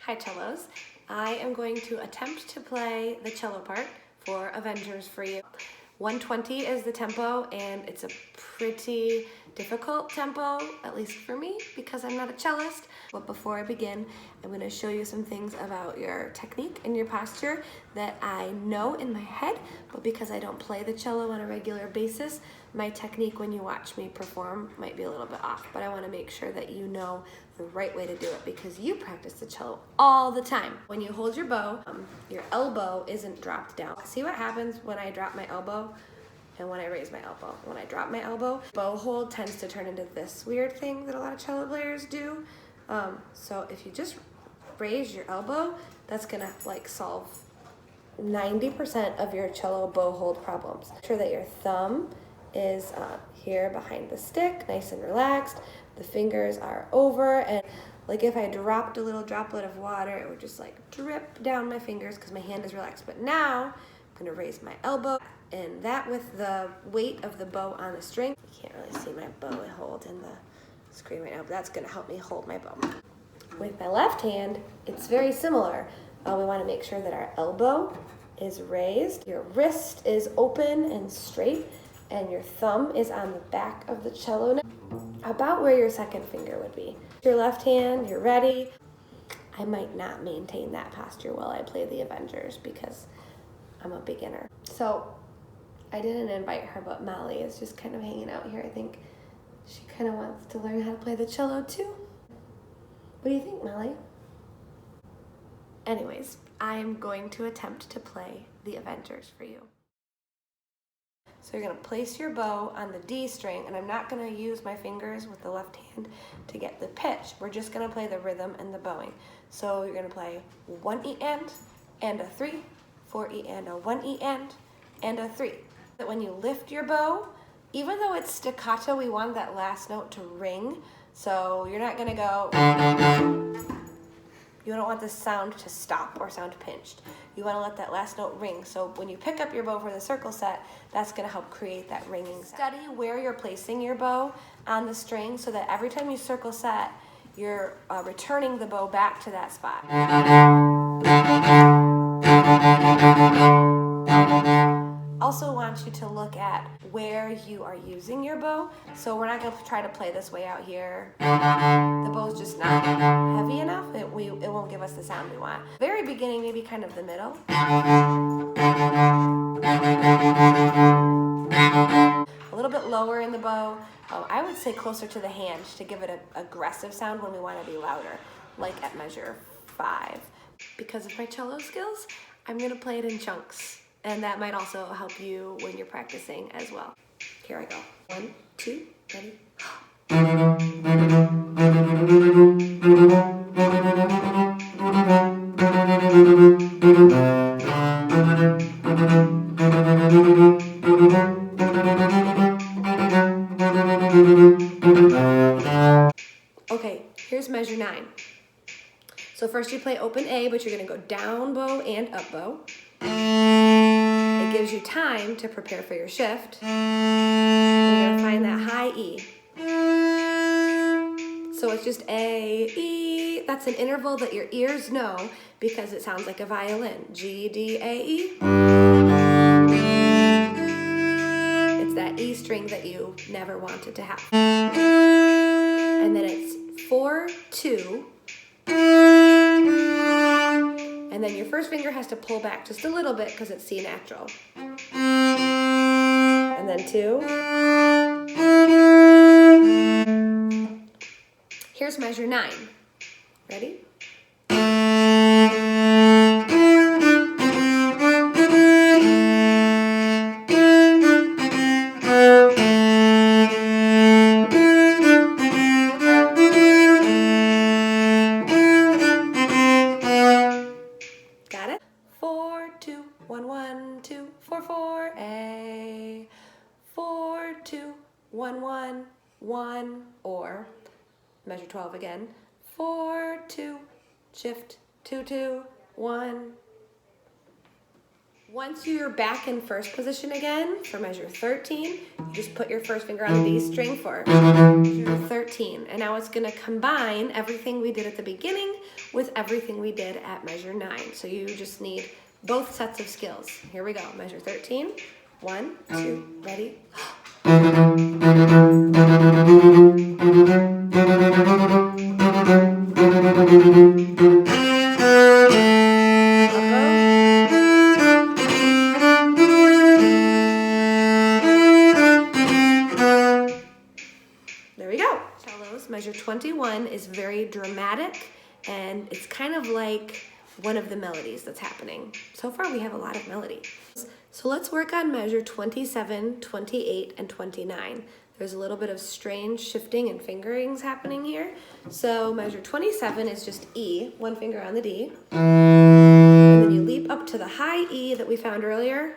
Hi cellos. I am going to attempt to play the cello part for Avengers for you. 120 is the tempo, and it's a pretty difficult tempo, at least for me, because I'm not a cellist. But before I begin, I'm going to show you some things about your technique and your posture that I know in my head, but because I don't play the cello on a regular basis, my technique when you watch me perform might be a little bit off. But I want to make sure that you know the right way to do it because you practice the cello all the time. When you hold your bow, your elbow isn't dropped down. See what happens when I drop my elbow and when I raise my elbow? When I drop my elbow, bow hold tends to turn into this weird thing that a lot of cello players do. So if you just raise your elbow, that's gonna like solve 90% of your cello bow hold problems. Make sure that your thumb is here behind the stick, nice and relaxed. The fingers are over, and like if I dropped a little droplet of water, it would just like drip down my fingers because my hand is relaxed. But now I'm gonna raise my elbow, and that with the weight of the bow on the string. You can't really see my bow hold in the screen right now, but that's gonna help me hold my bow. With my left hand, it's very similar. We wanna make sure that our elbow is raised, your wrist is open and straight, and your thumb is on the back of the cello, about where your second finger would be. Your left hand, you're ready. I might not maintain that posture while I play the Avengers because I'm a beginner. So I didn't invite her, but Molly is just kind of hanging out here. I think she kind of wants to learn how to play the cello too. What do you think, Molly? Anyways, I'm going to attempt to play the Avengers for you. So you're going to place your bow on the D string, and I'm not going to use my fingers with the left hand to get the pitch. We're just going to play the rhythm and the bowing. So you're going to play 1 E and a 3, 4 E and a 1 E and a 3. That when you lift your bow, even though it's staccato, we want that last note to ring. So you're not going to go... You don't want the sound to stop or sound pinched. You want to let that last note ring. So when you pick up your bow for the circle set, that's going to help create that ringing sound. Study where you're placing your bow on the string so that every time you circle set, you're returning the bow back to that spot. Also want you to look at where you are using your bow. So we're not going to try to play this way out here. The bow's just not heavy enough. It won't give us the sound we want. Very beginning, maybe kind of the middle. A little bit lower in the bow. Oh, I would say closer to the hand to give it an aggressive sound when we want to be louder, like at measure 5. Because of my cello skills, I'm going to play it in chunks. And that might also help you when you're practicing as well. Here I go. 1, 2, ready? Okay, here's measure 9. So first you play open A, but you're gonna go down bow and up bow. It gives you time to prepare for your shift. You're gonna find that high E. So it's just A, E. That's an interval that your ears know because it sounds like a violin. G, D, A, E. It's that E string that you never wanted to have. And then it's 4, 2. And then your first finger has to pull back just a little bit because it's C natural. And then 2. Here's measure 9. Ready? Got it? 4, 2, 1, 1, 2, 4, 4, A. 4, 2, 1, 1, 1, or measure 12 again. 4, 2, shift, 2, 2, 1, Once you're back in first position again for measure 13, you just put your first finger on the D string for measure 13. And now it's going to combine everything we did at the beginning with everything we did at measure 9. So you just need both sets of skills. Here we go. Measure 13. 1, 2, ready. There we go. Cellos, measure 21 is very dramatic, and it's kind of like one of the melodies that's happening. So far we have a lot of melody. So let's work on measure 27, 28, and 29. There's a little bit of strange shifting and fingerings happening here. So measure 27 is just E, one finger on the D. And then you leap up to the high E that we found earlier.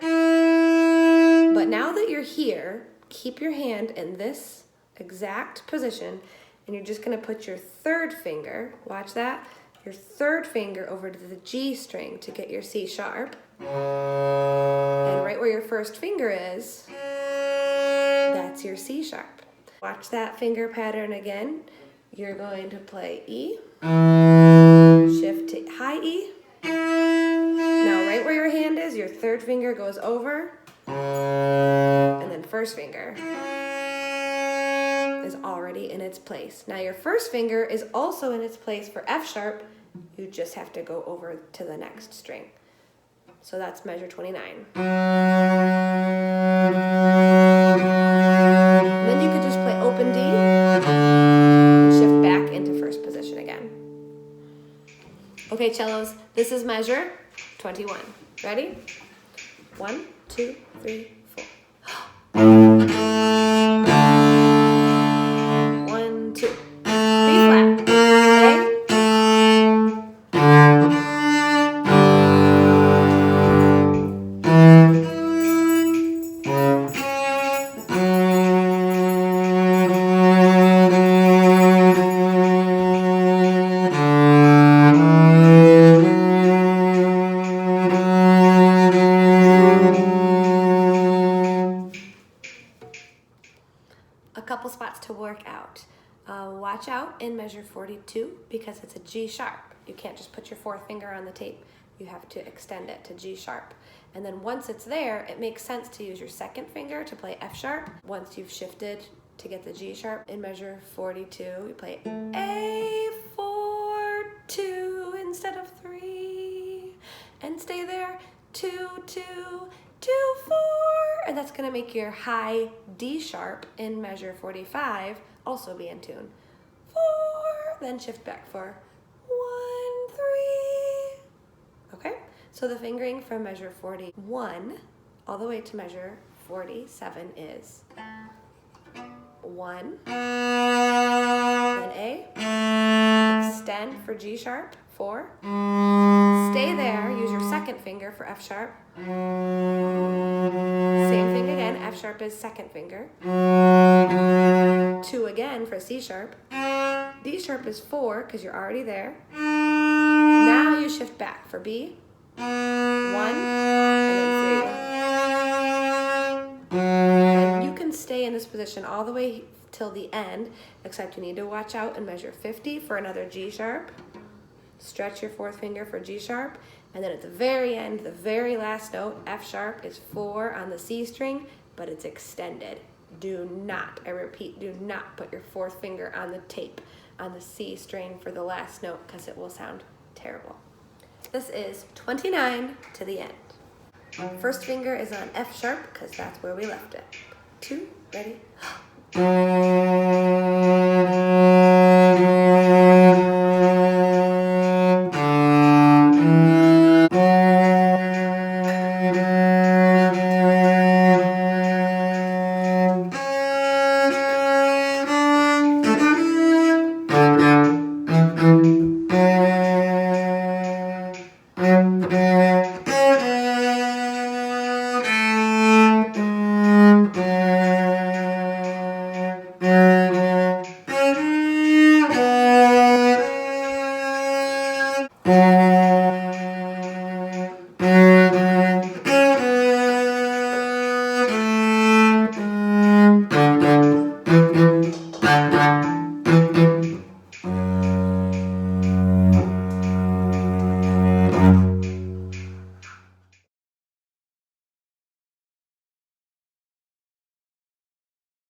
But now that you're here, keep your hand in this exact position, and you're just gonna put your third finger, watch that, your third finger over to the G string to get your C sharp. And right where your first finger is, that's your C sharp. Watch that finger pattern again. You're going to play E, shift to high E. Now right where your hand is, your third finger goes over, and then first finger is already in its place. Now your first finger is also in its place for F sharp. You just have to go over to the next string. So that's measure 29. And then you could just play open D and shift back into first position again. Okay, cellos, this is measure 21. Ready? 1, 2, 3, 4. 1, 2. B flat. Okay? A couple spots to work out. Watch out in measure 42 because it's a G sharp. You can't just put your fourth finger on the tape. You have to extend it to G sharp. And then once it's there, it makes sense to use your second finger to play F sharp. Once you've shifted to get the G sharp in measure 42, you play A, 4, 2 instead of 3. And stay there, 2, 2, 2, 4. And that's gonna make your high D sharp in measure 45 also be in tune. 4, then shift back for 1, 3. Okay, so the fingering from measure 41 all the way to measure 47 is 1, then A, extend for G sharp, 4, stay there, use your second finger for F sharp, same thing again, F sharp is second finger, 2 again for C sharp, D sharp is 4 because you're already there, now you shift back for B, 1, and then 3. And you can stay in this position all the way till the end, except you need to watch out in measure 50 for another G sharp. Stretch your fourth finger for G sharp, and then at the very end, the very last note, F sharp is 4 on the C string, but it's extended. Do not, I repeat, do not put your fourth finger on the tape on the C string for the last note because it will sound terrible. This is 29 to the end. First finger is on F sharp because that's where we left it. 2, ready?